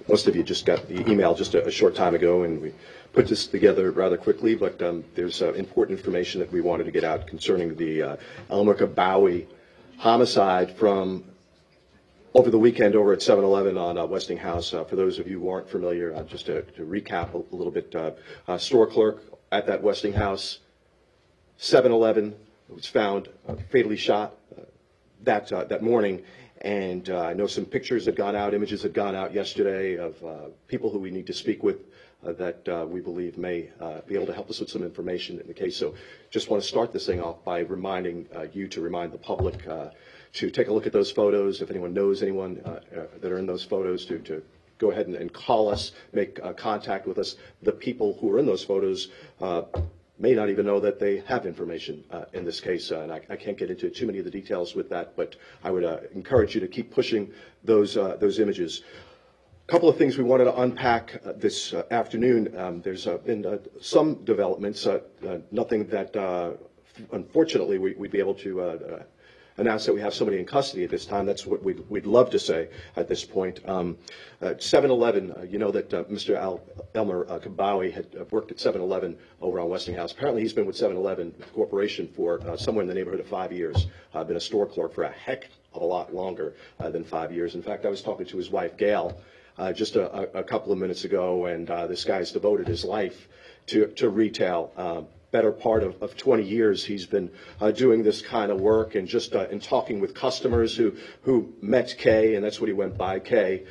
most of you just got the email just a short time ago, and we put this together rather quickly, but there's important information that we wanted to get out concerning the Elmer Kabawi homicide from over the weekend over at 7-Eleven on Westinghouse. For those of you who aren't familiar, just to recap a little bit, store clerk at that Westinghouse 7-Eleven was found fatally shot that morning. And I know some pictures had gone out, images had gone out yesterday of people who we need to speak with that we believe may be able to help us with some information in the case. So just want to start this thing off by reminding you to remind the public to take a look at those photos. If anyone knows anyone that are in those photos, to go ahead and call us, make contact with us. The people who are in those photos may not even know that they have information in this case, and I can't get into too many of the details with that, but I would encourage you to keep pushing those images. A couple of things we wanted to unpack this afternoon. There's been some developments, nothing that unfortunately we'd be able to announce that we have somebody in custody at this time. That's what we'd love to say at this point. 7-Eleven, you know that Mr. Elmer Kabawi had worked at 7-Eleven over on Westinghouse. Apparently he's been with 7-Eleven Corporation for somewhere in the neighborhood of 5 years. Been a store clerk for a heck of a lot longer than 5 years. In fact, I was talking to his wife, Gail, just a couple of minutes ago, and this guy's devoted his life to retail. Better part of 20 years he's been doing this kind of work, and just in talking with customers who met Kay, and that's what he went by, Kay,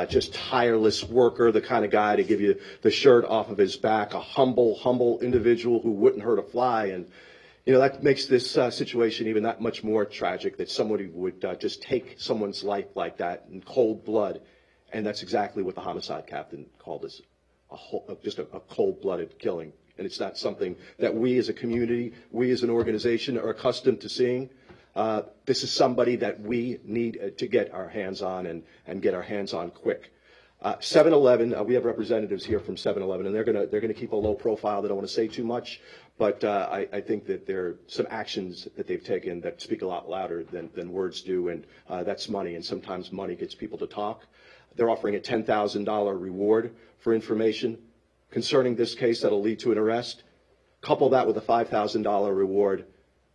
just tireless worker, the kind of guy to give you the shirt off of his back, a humble individual who wouldn't hurt a fly. And you know, that makes this situation even that much more tragic, that somebody would just take someone's life like that in cold blood. And that's exactly what the homicide captain called this, just a cold-blooded killing. And it's not something that we as a community, we as an organization are accustomed to seeing. This is somebody that we need to get our hands on and get our hands on quick. 7-Eleven, we have representatives here from 7-Eleven, and they're gonna keep a low profile. They don't want to say too much, but I think that there are some actions that they've taken that speak a lot louder than words do, and that's money. And sometimes money gets people to talk. They're offering a $10,000 reward for information concerning this case that'll lead to an arrest. Couple that with a $5,000 reward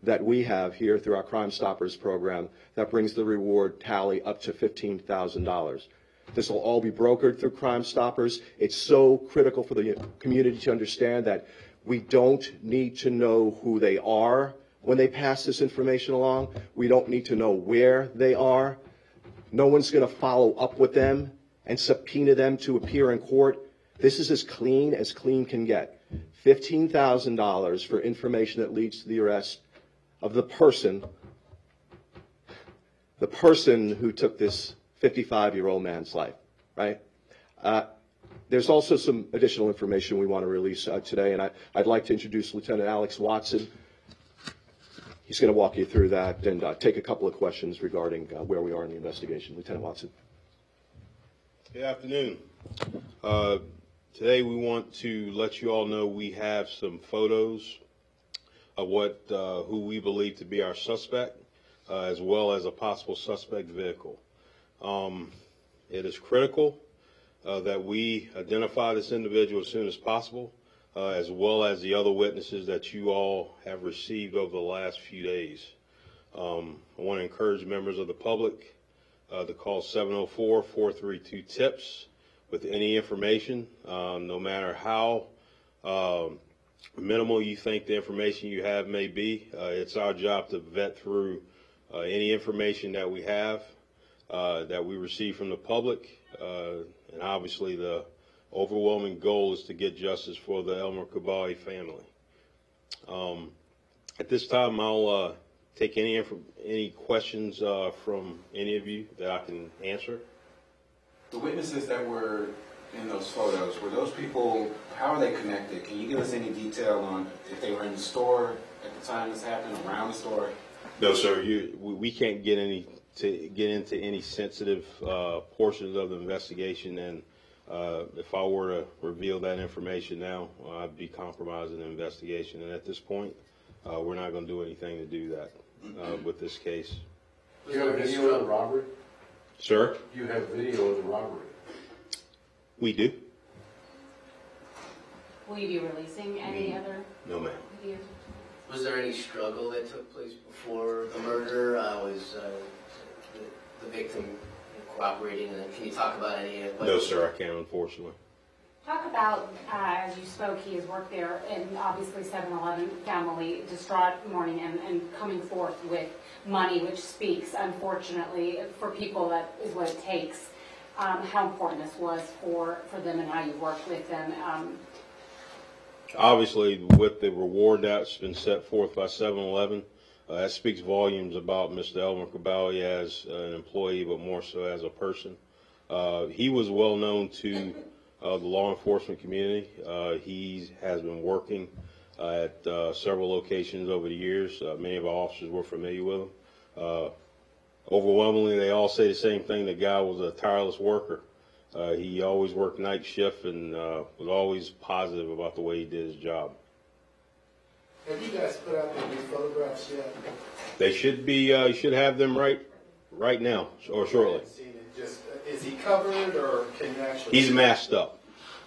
that we have here through our Crime Stoppers program that brings the reward tally up to $15,000. This will all be brokered through Crime Stoppers. It's so critical for the community to understand that we don't need to know who they are when they pass this information along. We don't need to know where they are. No one's going to follow up with them and subpoena them to appear in court. This is as clean can get. $15,000 for information that leads to the arrest of the person who took this 55-year-old man's life, right? There's also some additional information we want to release today, and I'd like to introduce Lieutenant Alex Watson. He's going to walk you through that and take a couple of questions regarding where we are in the investigation. Lieutenant Watson. Good afternoon. Today we want to let you all know we have some photos of who we believe to be our suspect, as well as a possible suspect vehicle. It is critical that we identify this individual as soon as possible, as well as the other witnesses that you all have received over the last few days. I want to encourage members of the public to call 704-432-TIPS with any information, no matter how minimal you think the information you have may be. It's our job to vet through any information that we have, that we receive from the public, and obviously the overwhelming goal is to get justice for the Elmer Kabawi family. At this time, I'll take any questions from any of you that I can answer. The witnesses that were in those photos, were those people, how are they connected? Can you give us any detail on if they were in the store at the time this happened, around the store? No, sir. We can't get into any sensitive portions of the investigation, and if I were to reveal that information now, I'd be compromising the investigation. And at this point, we're not going to do anything to do that with this case. Do you have video of the robbery? Sir? Do you have video of the robbery? We do. Will you be releasing any other No, ma'am. videos? Was there any struggle that took place before the murder? Was the victim cooperating? And can you talk about any of No, sir, I can't, unfortunately. Talk about, as you spoke, he has worked there, and obviously 7-Eleven family, distraught mourning and coming forth with money, which speaks, unfortunately, for people, that is what it takes. How important this was for them and how you worked with them. Obviously, with the reward that's been set forth by 7-Eleven, that speaks volumes about Mr. Elmer Caballi as an employee, but more so as a person. He was well known to the law enforcement community. He has been working at several locations over the years. Many of our officers were familiar with him. Overwhelmingly, they all say the same thing. The guy was a tireless worker. He always worked night shift and was always positive about the way he did his job. Have you guys put out the new photographs yet? They should be. You should have them right now or shortly. I haven't seen it. Just is he covered, or can you actually? He's masked up.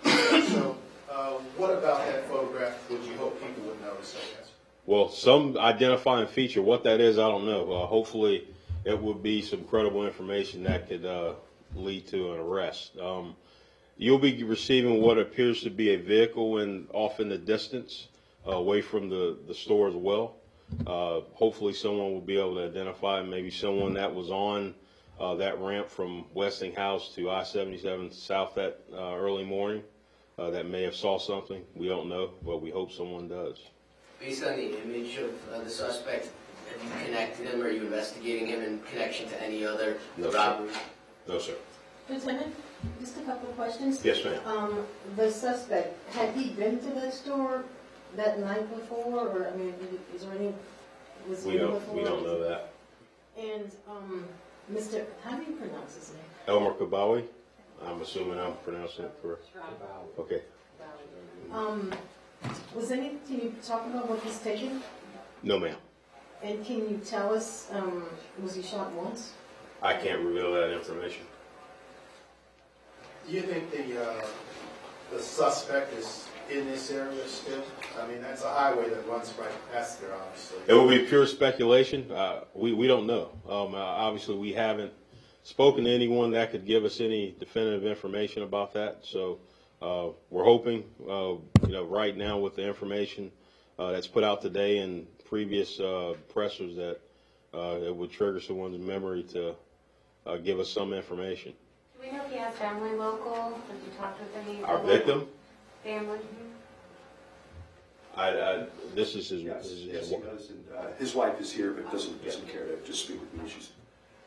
So, what about that photograph would you hope people would notice? I guess. Well, some identifying feature. What that is, I don't know. Hopefully, it would be some credible information that could lead to an arrest. You'll be receiving what appears to be a vehicle off in the distance, away from the store as well. Hopefully someone will be able to identify maybe someone that was on that ramp from Westinghouse to I-77 south that early morning that may have saw something. We don't know, but we hope someone does. Based on the image of the suspect, have you connected him? Or are you investigating him in connection to any other robberies? No, sir. Lieutenant, just a couple of questions. Yes, ma'am. The suspect, had he been to that store that night before, or I mean, is there any? Was We he don't. before? We don't know that. And Mr. How do you pronounce his name? Elmer Caballi. I'm assuming I'm pronouncing it correct. Okay. Was any? Can you talk about what he's taken? No, ma'am. And can you tell us? Was he shot once? I can't reveal that information. Do you think the suspect is in this area still? I mean, that's a highway that runs right past there, obviously. It will be pure speculation. We don't know. Obviously, we haven't spoken to anyone that could give us any definitive information about that. So we're hoping, right now with the information that's put out today and previous pressers, that it would trigger someone's memory to give us some information. Do we know if he has family local? Have you talked with any? Our victim? Family? This is his. Yes, he does. And, his wife is here, but doesn't care to just speak with me. She's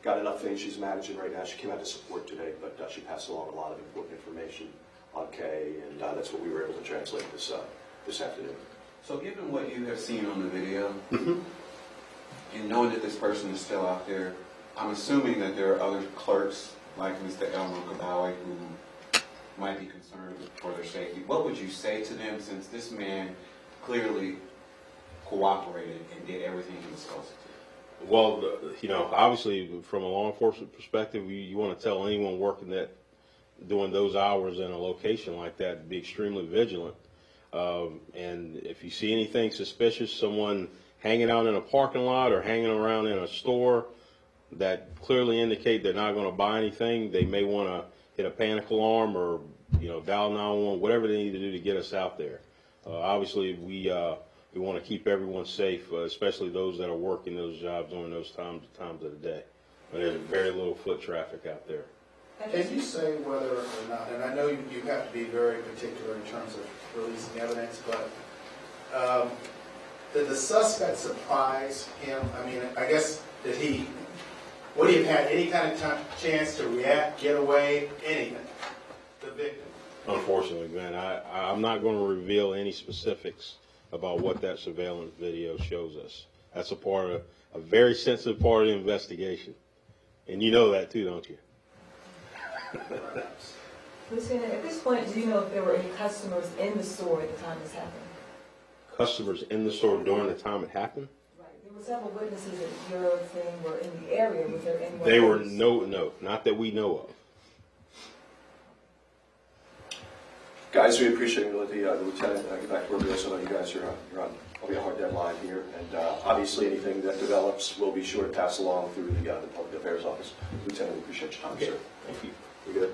got enough things she's managing right now. She came out to support today, but she passed along a lot of important information on Kay, and that's what we were able to translate this afternoon. So given what you have seen on the video, and knowing that this person is still out there, I'm assuming that there are other clerks like Mr. Elmer Caballi who might be concerned for their safety. What would you say to them, since this man clearly cooperated and did everything he was supposed to do? Well, obviously, from a law enforcement perspective, you want to tell anyone working doing those hours in a location like that to be extremely vigilant. And if you see anything suspicious, someone hanging out in a parking lot or hanging around in a store that clearly indicate they're not going to buy anything, they may want to hit a panic alarm or dial 911, whatever they need to do to get us out there. Obviously, we want to keep everyone safe, especially those that are working those jobs during those times of the day. But there's very little foot traffic out there. Can you say whether or not, and I know you have to be very particular in terms of releasing evidence, but did the suspect surprise him? I mean, I guess, would he have had any kind of chance to react, get away, anything? The victim. Unfortunately, man, I'm not going to reveal any specifics about what that surveillance video shows us. That's a very sensitive part of the investigation. And you know that too, don't you? Lieutenant, at this point, do you know if there were any customers in the store at the time this happened? Customers in the store during the time it happened? Right. There were several witnesses that your thing were in the area. Was there anyone They were else? no, not that we know of. Guys, we appreciate the lieutenant. Get back to where we also know you guys are on probably a hard deadline here, and obviously anything that develops, we'll be sure to pass along through the Public Affairs Office. Lieutenant, we appreciate your time, sir. Thank you. You good?